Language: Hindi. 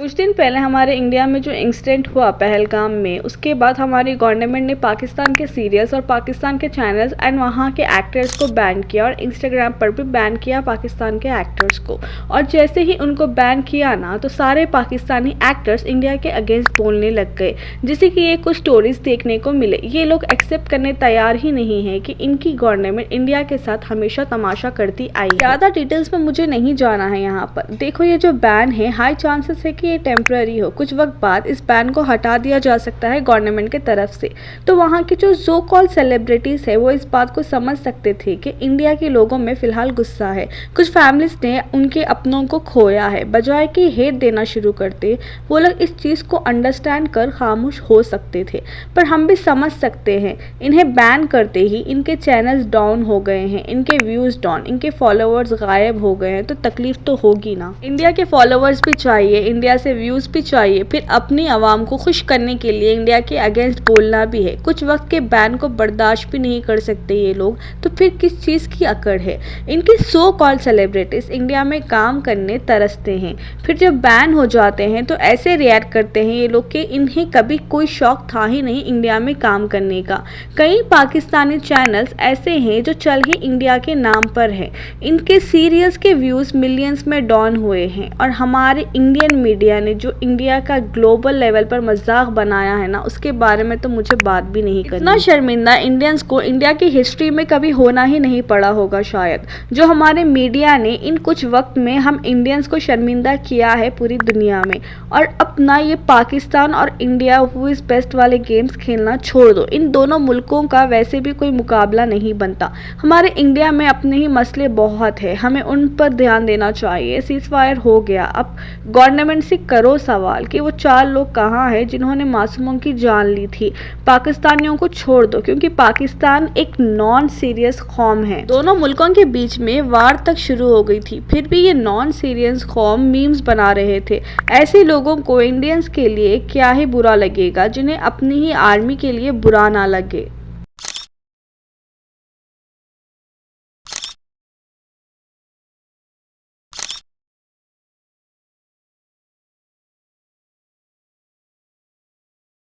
कुछ दिन पहले हमारे इंडिया में जो इंसिडेंट हुआ पहलगाम में, उसके बाद हमारी गवर्नमेंट ने पाकिस्तान के सीरियल्स और पाकिस्तान के चैनल्स एंड वहाँ के एक्टर्स को बैन किया और इंस्टाग्राम पर भी बैन किया पाकिस्तान के एक्टर्स को। और जैसे ही उनको बैन किया ना, तो सारे पाकिस्तानी एक्टर्स इंडिया के अगेंस्ट बोलने लग गए, जिससे कि ये कुछ स्टोरीज देखने को मिले। ये लोग एक्सेप्ट करने तैयार ही नहीं है कि इनकी गवर्नमेंट इंडिया के साथ हमेशा तमाशा करती आई। ज़्यादा डिटेल्स में मुझे नहीं जाना है यहाँ पर। देखो, ये जो बैन है हाई चांसेस है कि ये टेम्पररी हो, कुछ वक्त बाद इस बैन को हटा दिया जा सकता है गवर्नमेंट के तरफ से। तो वहाँ की जो सो कॉल्ड सेलिब्रिटीज़ है वो इस बात को समझ सकते थे कि इंडिया के लोगों में फ़िलहाल गुस्सा है, कुछ फैमिलीज ने उनके अपनों को खोया है। बजाय कि हेट देना शुरू करते, वो लोग इस चीज़ को अंडरस्टैंड कर खामोश हो सकते थे। पर हम भी समझ सकते हैं, इन्हें बैन करते ही इनके चैनल्स डाउन हो गए हैं, इनके व्यूज़ डाउन, इनके फॉलोअर्स गायब हो गए हैं, तो तकलीफ तो होगी ना। इंडिया के फॉलोअर्स भी चाहिए, इंडिया से व्यूज़ भी चाहिए, फिर अपनी आवाम को खुश करने के लिए इंडिया के अगेंस्ट बोलना भी है। कुछ वक्त के बैन को बर्दाश्त भी नहीं कर सकते ये लोग, तो फिर किस चीज़ की अकड़ है। इनकी सो कॉल्ड सेलिब्रिटीज़ इंडिया में काम करने तरसते हैं, फिर जब बैन हो जाते हैं तो ऐसे रिएक्ट करते हैं ये लोग कि इन्हें कभी कोई शौक था ही नहीं इंडिया में काम करने का। कई पाकिस्तानी चैनल्स ऐसे हैं जो चल ही इंडिया के नाम पर है, इनके सीरियल्स के व्यूज़ मिलियंस में डाउन हुए हैं। और हमारे इंडियन मीडिया ने जो इंडिया का ग्लोबल लेवल पर मजाक बनाया है ना, उसके बारे में तो मुझे बात भी नहीं करनी। इतना शर्मिंदा इंडियंस को इंडिया की हिस्ट्री में कभी होना ही नहीं पड़ा होगा शायद, जो हमारे मीडिया ने इन कुछ वक्त में हम इंडियंस को शर्मिंदा किया है पूरी दुनिया में। और अपना ये पाकिस्तान और इंडिया हु इज़ बेस्ट वाले गेम्स खेलना छोड़ दो, इन दोनों मुल्कों का वैसे भी कोई मुकाबला नहीं बनता। हमारे इंडिया में अपने ही मसले बहुत है, हमें उन पर ध्यान देना चाहिए। सीज फायर हो गया, अब गवर्नमेंट से करो सवाल कि वो 4 लोग कहाँ हैं जिन्होंने मासूमों की जान ली थी। पाकिस्तानियों को छोड़ दो, क्योंकि पाकिस्तान एक नॉन सीरियस कौम है। दोनों मुल्कों के बीच में वार तक शुरू हो गई थी, फिर भी ये नॉन सीरियस कौम मीम्स बना रहे थे। ऐसे लोगों को इंडियंस के लिए क्या ही बुरा लगेगा जिन्हें अपनी ही आर्मी के लिए बुरा ना लगे।